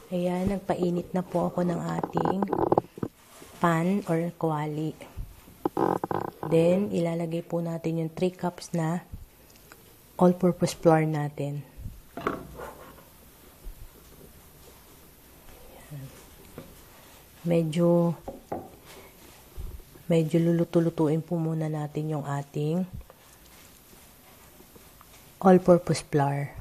Ayan, nagpainit na po ako ng ating pan or kawali. Then, ilalagay po natin yung 3 cups na all-purpose flour natin. Medyo luluto-lutuin po muna natin yung ating all-purpose flour.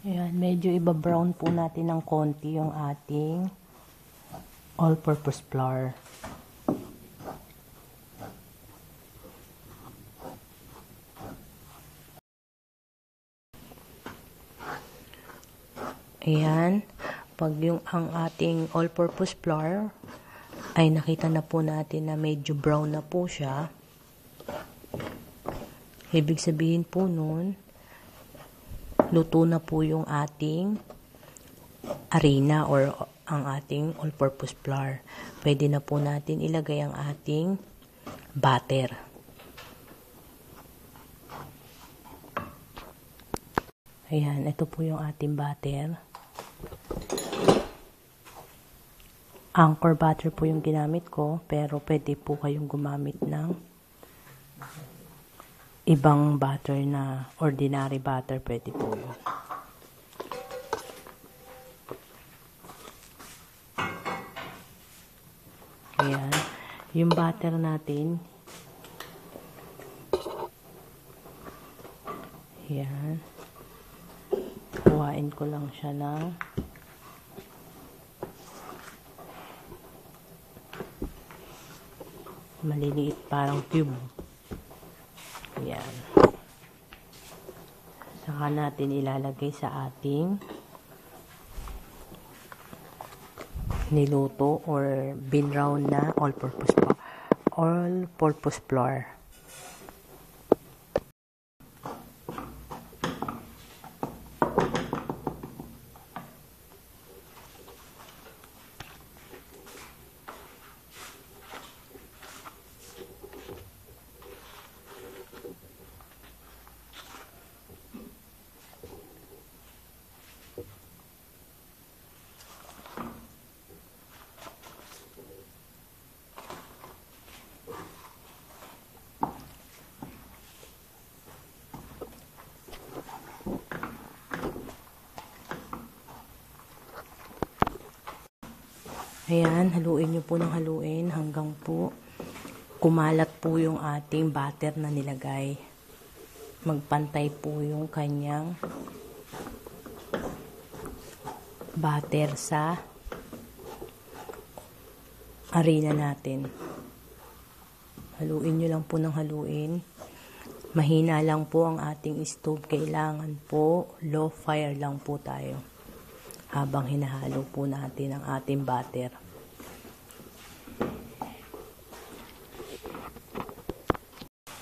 Ayan, medyo iba-brown po natin ng konti yung ating all-purpose flour. Ayan, pag ang ating all-purpose flour ay nakita na po natin na medyo brown na po siya, ibig sabihin po nun, luto na po yung ating harina or ang ating all-purpose flour. Pwede na po natin ilagay ang ating butter. Ayan, ito po yung ating butter. Anchor butter po yung ginamit ko, pero pwede po kayong gumamit ng ibang butter na ordinary butter, pwede po yun. Ayan, yung butter natin, ayan, kuhain ko lang siya ng maliliit, parang cube. Ayan. Saka natin ilalagay sa ating niluto or binrown na all-purpose flour. Ayan, haluin nyo po ng haluin hanggang po kumalat po yung ating butter na nilagay. Magpantay po yung kanyang butter sa harina natin. Haluin nyo lang po ng haluin. Mahina lang po ang ating stove. Kailangan po low fire lang po tayo habang hinahalo po natin ang ating butter.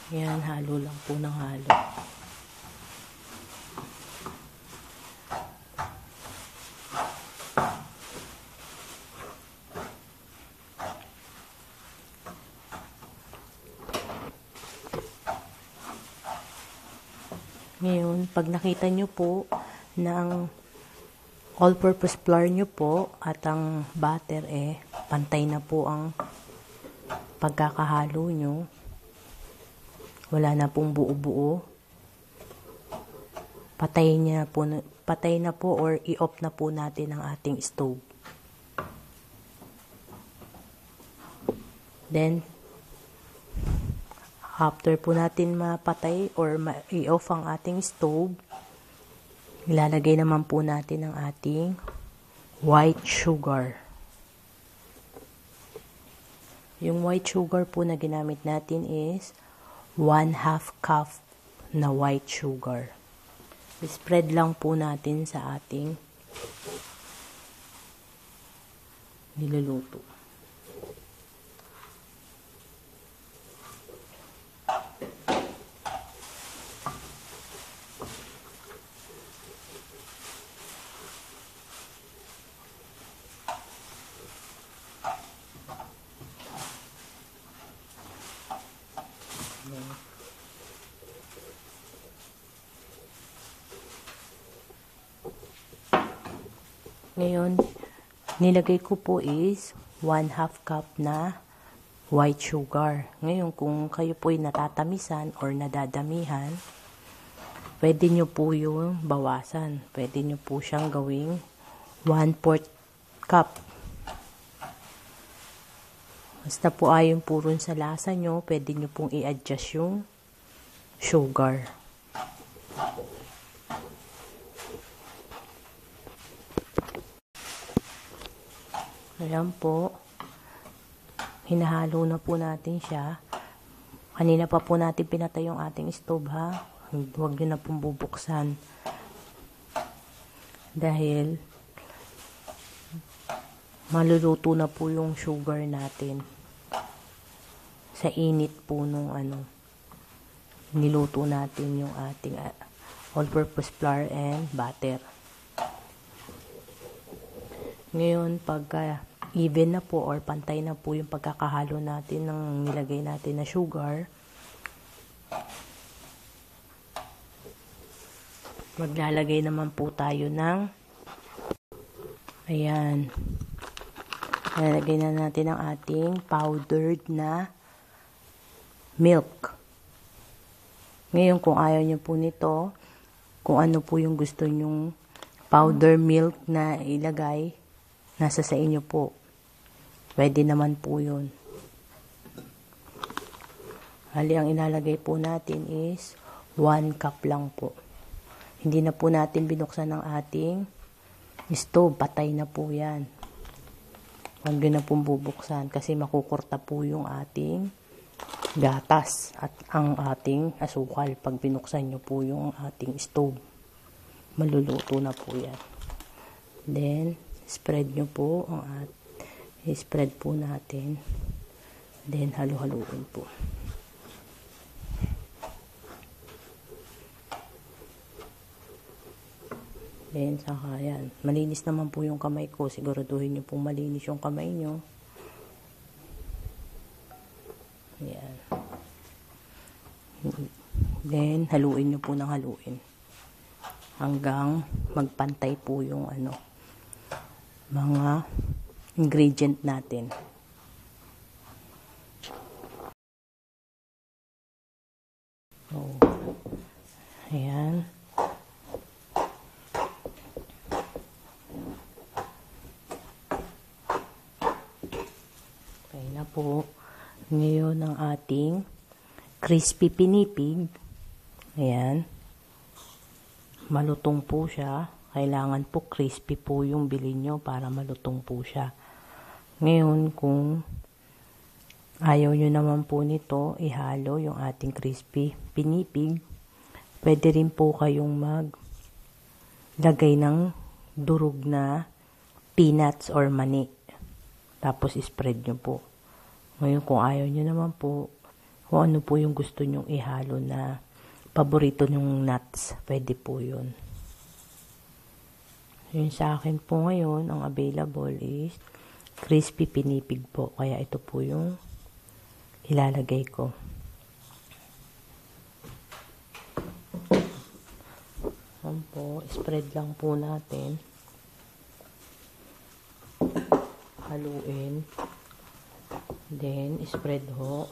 Yan, halo lang po ng halo. Ngayon, pag nakita nyo po na ang all-purpose flour nyo po at ang butter pantay na po ang pagkakahalo nyo, wala na pong buo-buo, patay na po or i-off na po natin ang ating stove. Then, after po natin mapatay or i-off ang ating stove, ilalagay naman po natin ang ating white sugar. Yung white sugar po na ginamit natin is 1/2 cup na white sugar. Spread lang po natin sa ating niluluto. Ngayon, nilagay ko po is 1/2 cup na white sugar. Ngayon, kung kayo po ay natatamisan or nadadamihan, pwede nyo po yung bawasan. Pwede nyo po siyang gawing 1/4 cup. Basta po ayon po rin sa lasa nyo, pwede nyo pong i-adjust yung sugar. Ayan po. Hinahalo na po natin siya. Kanina pa po natin pinatay yung ating stove, ha. Huwag nyo na pong bubuksan. Dahil maluluto na po yung sugar natin sa init po nung niluto natin yung ating all-purpose flour and butter. Ngayon, pagka even na po or pantay na po yung pagkakahalo natin ng nilagay natin na sugar, maglalagay naman po tayo ng ayan, lalagay na natin ang ating powdered na milk. Ngayon, kung ayaw nyo po nito, kung ano po yung gusto nyong powder milk na ilagay, nasa sa inyo po. Pwede naman po yun. Hali, ang ilalagay po natin is 1 cup lang po. Hindi na po natin binuksan ang ating stove. Patay na po yan. Huwag na pong bubuksan kasi makukurta po yung ating gatas at ang ating asukal. Pag binuksan nyo po yung ating stove, maluluto na po yan. Then, spread nyo po ang spread po natin. Then, halo-haluin po. Then, saka yan. Malinis naman po yung kamay ko. Siguraduhin nyo pong malinis yung kamay nyo. Yan. Then, haluin nyo po ng haluin. Hanggang magpantay po yung mga ingredient natin. Oh. Ayan. Okay na po. Ngayon ang ating crispy pinipig. Ayan. Malutong po siya. Kailangan po crispy po yung bilhin nyo para malutong po siya. Ngayon, kung ayaw nyo naman po nito, ihalo yung ating crispy pinipig. Pwede rin po kayong maglagay ng durog na peanuts or mani. Tapos, spread nyo po. Ngayon, kung ayaw nyo naman po, kung ano po yung gusto nyong ihalo na paborito nyong nuts, pwede po yun. Yun sa akin po ngayon, ang available is crispy pinipig po. Kaya ito po yung ilalagay ko. Ayan po, spread lang po natin. Haluin. Then, spread ho.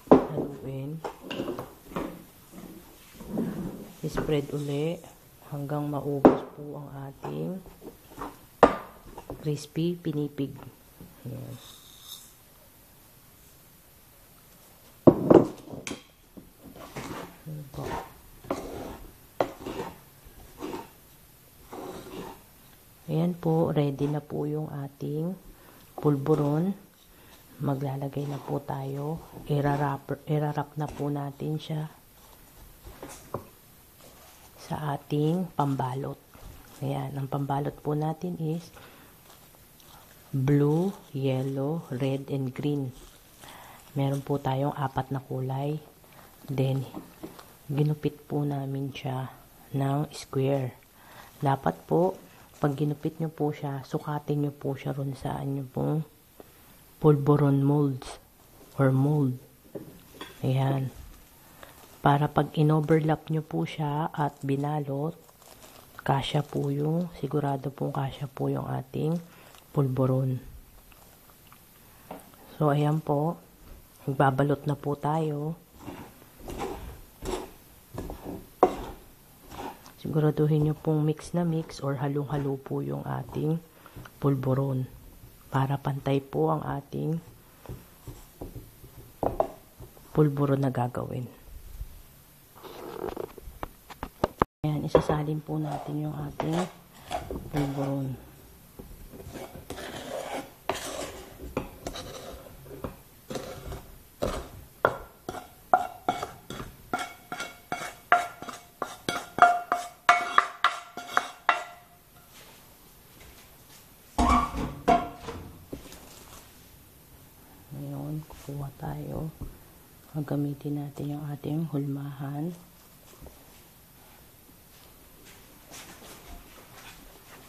Haluin. Spread uli hanggang maubos po ang ating crispy pinipig. Ayan. Ayan po. Ayan po, ready na po yung ating pulburon. Maglalagay na po tayo. Irarap na po natin siya sa ating pambalot. Ayan, ang pambalot po natin is blue, yellow, red, and green. Meron po tayong 4 na kulay. Then, ginupit po namin siya ng square. Dapat po, pag ginupit nyo po siya, sukatin nyo po siya ron sa inyo pong pulburon molds or mold. Ayan. Para pag in-overlap nyo po siya at binalot, sigurado pong kasya po yung ating pulburon. So, ayan po. Magbabalot na po tayo. Siguraduhin nyo pong mix na mix or halong-halo po yung ating pulburon para pantay po ang ating pulburon na gagawin. Ayan, isasalin po natin yung ating pulburon. Ngayon, kukuha tayo. Gagamitin natin yung ating hulmahan.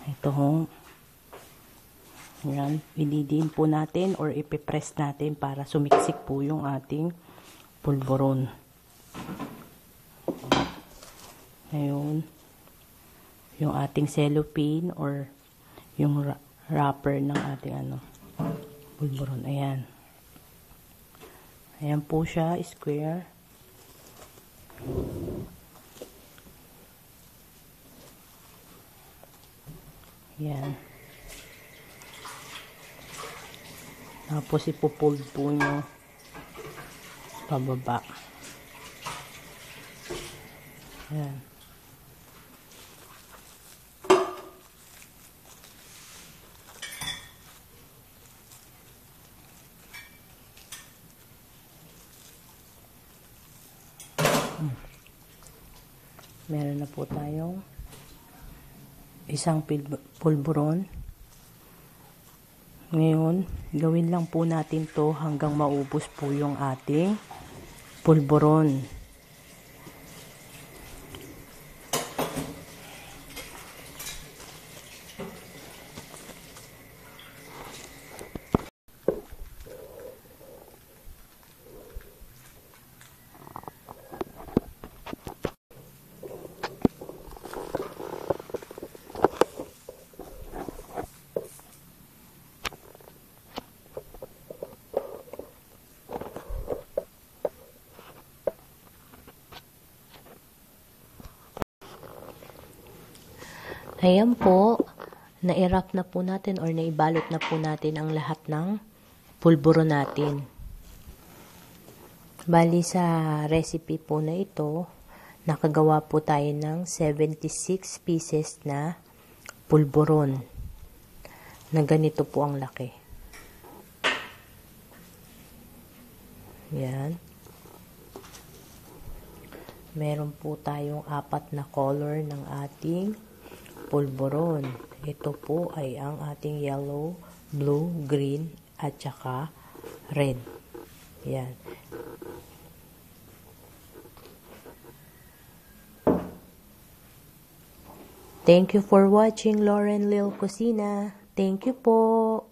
Ito, yan, ididiin po natin or ipipress natin para sumiksik po yung ating pulburon. Ngayon, yung ating cellophane or yung wrapper ng ating pulburon. Ayan. Ayan po siya, square. Yan. Tapos ipupold po nyo pababa. Yan. Meron na po tayong isang pulburon. Ngayon, gawin lang po natin to hanggang maubos po yung ating pulburon. Ayan po, na-wrap na po natin or naibalot na po natin ang lahat ng pulburo natin. Bali sa recipe po na ito, nakagawa po tayo ng 76 pieces na pulburon na ganito po ang laki. Yan. Meron po tayong 4 na color ng ating pulburon. Ito po ay ang ating yellow, blue, green, at saka red. Yan. Thank you for watching Lauren Lil Cocina. Thank you po.